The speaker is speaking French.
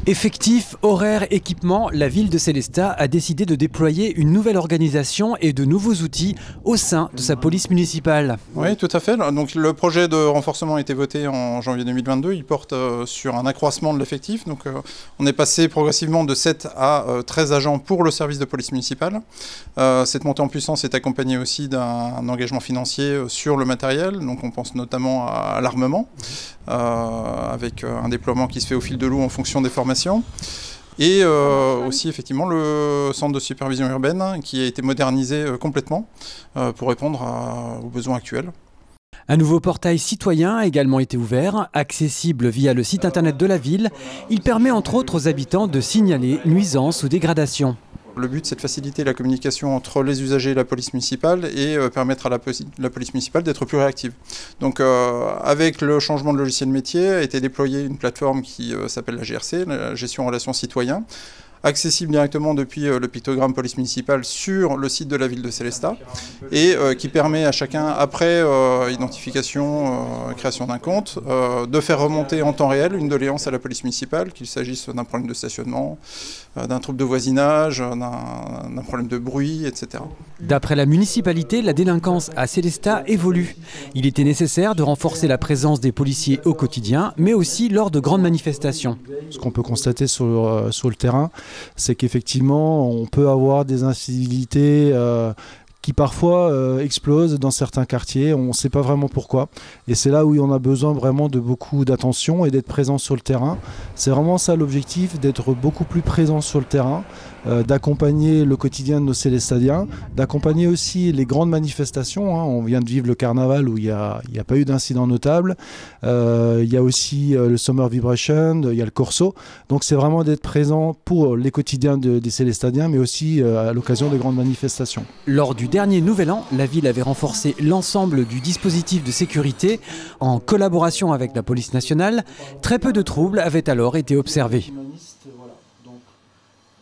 Effectifs, horaires, équipements, la ville de Sélestat a décidé de déployer une nouvelle organisation et de nouveaux outils au sein de sa police municipale. Oui, tout à fait. Donc, le projet de renforcement a été voté en janvier 2022. Il porte sur un accroissement de l'effectif. Donc, on est passé progressivement de 7 à 13 agents pour le service de police municipale. Cette montée en puissance est accompagnée aussi d'un engagement financier sur le matériel. Donc, on pense notamment à l'armement, avec un déploiement qui se fait au fil de l'eau en fonction des formations. Et aussi effectivement le centre de supervision urbaine qui a été modernisé complètement pour répondre aux besoins actuels. Un nouveau portail citoyen a également été ouvert, accessible via le site internet de la ville. Il permet entre autres aux habitants de signaler nuisances ou dégradations. Le but, c'est de faciliter la communication entre les usagers et la police municipale et permettre à la police municipale d'être plus réactive. Donc avec le changement de logiciel métier, a été déployée une plateforme qui s'appelle la GRC, la gestion en relation citoyen, accessible directement depuis le pictogramme police municipale sur le site de la ville de Sélestat et qui permet à chacun, après identification, création d'un compte, de faire remonter en temps réel une doléance à la police municipale, qu'il s'agisse d'un problème de stationnement, d'un trouble de voisinage, d'un problème de bruit, etc. D'après la municipalité, la délinquance à Sélestat évolue. Il était nécessaire de renforcer la présence des policiers au quotidien, mais aussi lors de grandes manifestations. Ce qu'on peut constater sur le terrain, c'est qu'effectivement, on peut avoir des incivilités qui parfois explosent dans certains quartiers. On ne sait pas vraiment pourquoi. Et c'est là où on a besoin vraiment de beaucoup d'attention et d'être présent sur le terrain. C'est vraiment ça l'objectif, d'être beaucoup plus présent sur le terrain, d'accompagner le quotidien de nos Célestadiens, d'accompagner aussi les grandes manifestations. On vient de vivre le carnaval où il n'y a pas eu d'incident notable. Il y a aussi le Summer Vibration, il y a le Corso. Donc c'est vraiment d'être présent pour les quotidiens des Célestadiens, mais aussi à l'occasion des grandes manifestations. Lors du dernier Nouvel An, la ville avait renforcé l'ensemble du dispositif de sécurité en collaboration avec la police nationale. Très peu de troubles avaient alors été observés.